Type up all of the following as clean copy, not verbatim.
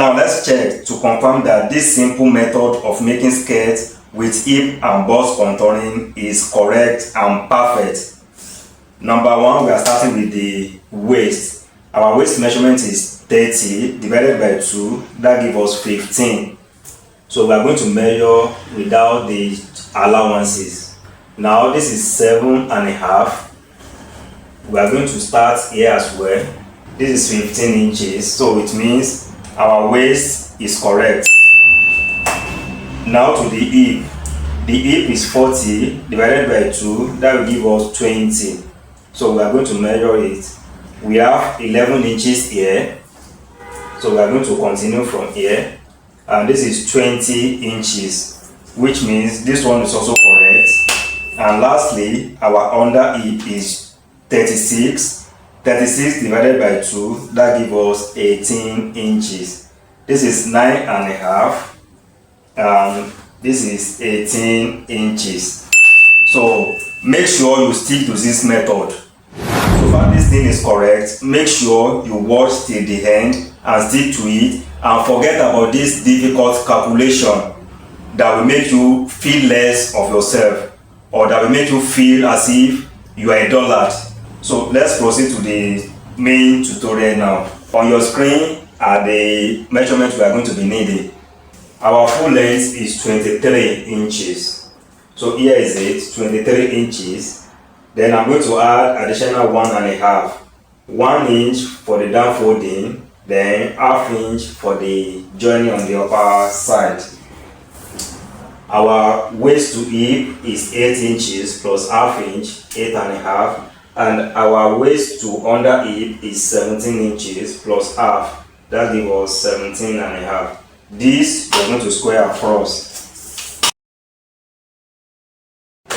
Now let's check to confirm that this simple method of making skirts with hip and bust contouring is correct and perfect. Number one, we are starting with the waist. Our waist measurement is 30 divided by 2, that gives us 15. So we are going to measure without the allowances. Now this is 7.5. We are going to start here as well. This is 15 inches, so it means our waist is correct. Now to the hip. The hip is 40 divided by 2, that will give us 20. So we are going to measure it. We have 11 inches here, so we are going to continue from here, and this is 20 inches, which means this one is also correct. And lastly, our under hip is 36 divided by 2, that gives us 18 inches. This is 9.5 and this is 18 inches. So make sure you stick to this method. So far this thing is correct. Make sure you watch till the end and stick to it, and forget about this difficult calculation that will make you feel less of yourself, or that will make you feel as if you are a dullard. So let's proceed to the main tutorial now. On your screen are the measurements we are going to be needing. Our full length is 23 inches. So here is it, 23 inches. Then I'm going to add additional 1.5. 1 inch for the down folding, then half inch for the joining on the upper side. Our waist to hip is 8 inches plus half inch, 8.5. And our waist to under hip is 17 inches plus half, that gives us 17.5. This we're going to square across.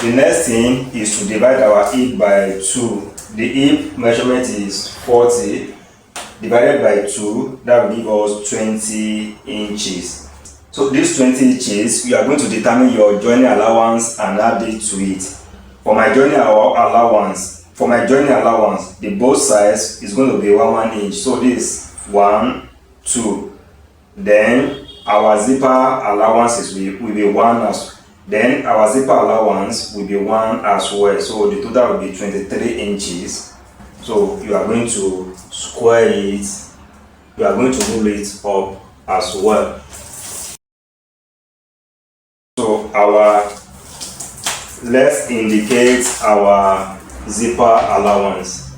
The next thing is to divide our hip by 2. The hip measurement is 40 divided by 2, that will give us 20 inches. So these 20 inches, you are going to determine your joining allowance and add it to it. For my joining allowance, the both sides is going to be 1 inch. So this 1, 2. Then our zipper allowances will be 1 as. Then our zipper allowance will be 1 as well. So the total will be 23 inches. So you are going to square it. You are going to roll it up as well. So let's indicate our zipper allowance.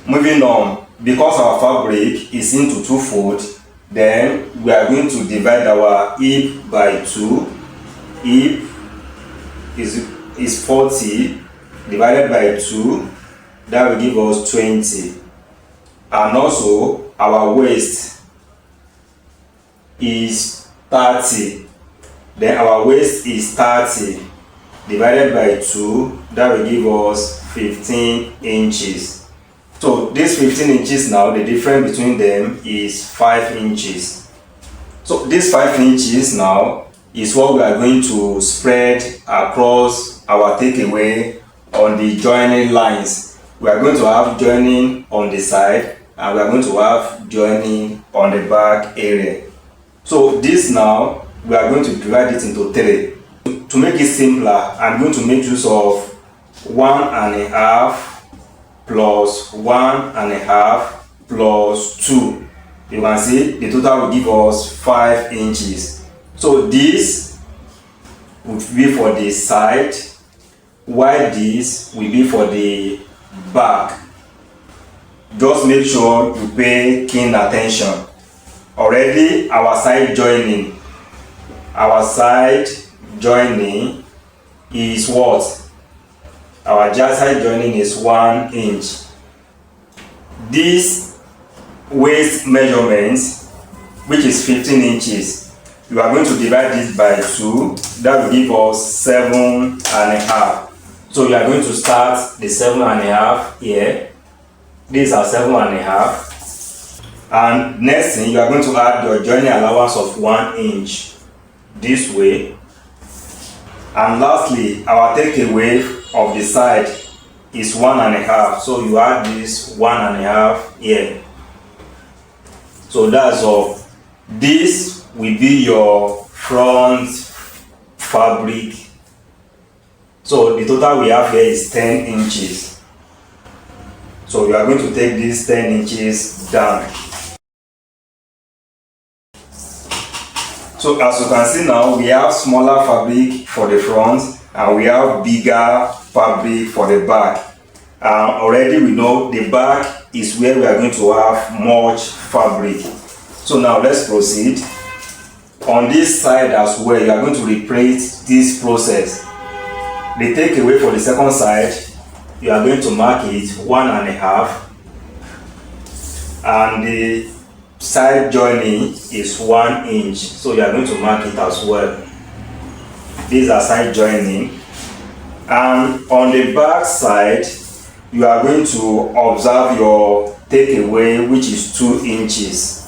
Moving on, because our fabric is into 2-fold, then we are going to divide our hip by 2. Hip is 40 divided by 2, that will give us 20. And also our waist is 30. Then our waist is 30 divided by 2, that will give us 15 inches. So this 15 inches now, the difference between them is 5 inches. So this 5 inches now is what we are going to spread across our takeaway on the joining lines. We are going to have joining on the side, and we are going to have joining on the back area. So this now, we are going to divide it into 3. To make it simpler, I'm going to make use of 1.5 plus 1.5 plus 2. You can see the total will give us 5 inches. So this would be for the side, while this will be for the back. Just make sure you pay keen attention. Already our side joining is what? Our side joining is 1 inch. This waist measurement, which is 15 inches, you are going to divide this by 2, that will give us 7.5. So you are going to start the 7.5 here. These are 7.5. And next thing, you are going to add your joining allowance of 1 inch this way. And lastly, our takeaway of the side is 1.5, so you add this 1.5 here. So that's all. This will be your front fabric. So the total we have here is 10 inches. So you are going to take these 10 inches down. So as you can see now, we have smaller fabric for the front and we have bigger fabric for the back. Already we know the back is where we are going to have much fabric. So now let's proceed. On this side as well, you are going to repeat this process. The takeaway for the second side, you are going to mark it 1.5, and the side joining is 1 inch, so you are going to mark it as well. These are side joining, and on the back side you are going to observe your takeaway, which is 2 inches.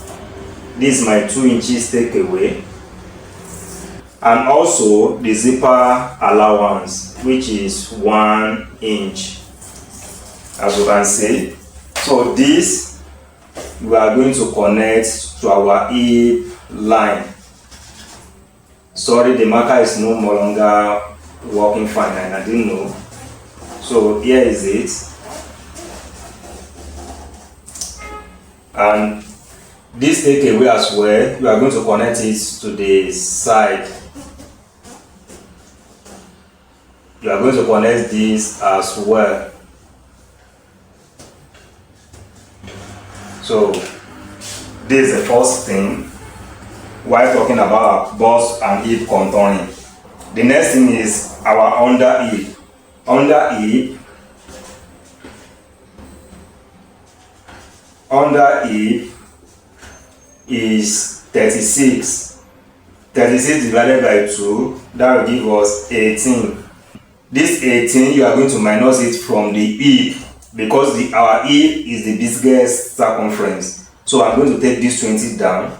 This is my 2 inches takeaway, and also the zipper allowance, which is 1 inch, as you can see. So this we are going to connect to our hip line. Sorry, the marker is no longer working fine, and I didn't know. So here is it, and this takeaway as well, we are going to connect it to the side. You are going to connect this as well. So this is the first thing while talking about bust and hip contouring. The next thing is our under hip. Under hip is 36. 36 divided by 2, that will give us 18. This 18, you are going to minus it from the hip, because our hip is the biggest circumference. So I'm going to take this 20 down.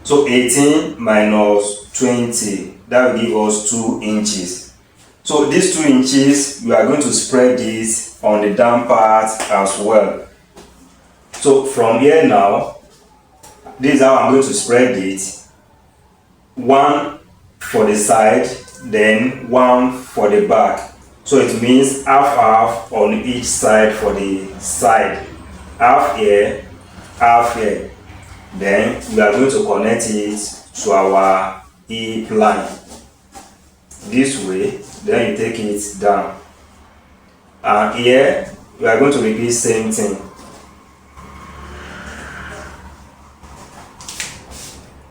So 18 minus 20, that will give us 2 inches. So these 2 inches, we are going to spread this on the down part as well. So from here now, this is how I'm going to spread it. 1 for the side, then 1 for the back. So it means half on each side for the side. Half here, half here. Then we are going to connect it to our hip line. This way, then you take it down. And here, we are going to repeat same thing.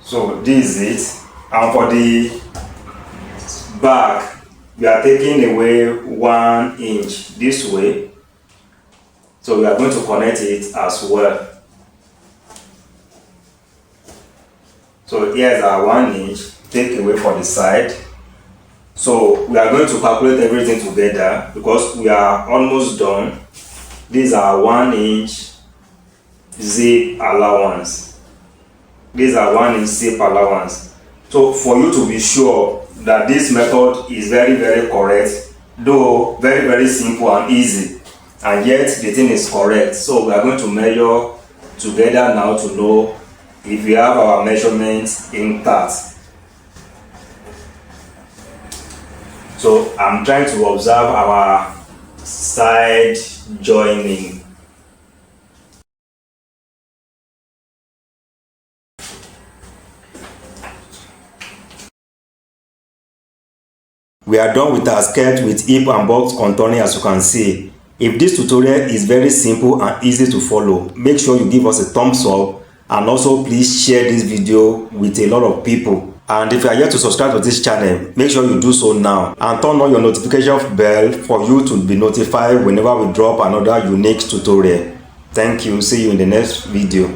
So this is it. And for the back, we are taking away 1 inch this way. So we are going to connect it as well. So here's our 1 inch, take away for the side. So we are going to calculate everything together because we are almost done. These are 1 inch zip allowance. These are 1 inch zip allowance. So for you to be sure that this method is very correct, though very simple and easy, and yet the thing is correct. So we are going to measure together now to know if we have our measurements intact. So I'm trying to observe our side joining. We are done with our skirt with hip and box contouring, as you can see. If this tutorial is very simple and easy to follow, make sure you give us a thumbs up, and also please share this video with a lot of people. And if you are yet to subscribe to this channel, make sure you do so now and turn on your notification bell for you to be notified whenever we drop another unique tutorial. Thank you. See you in the next video.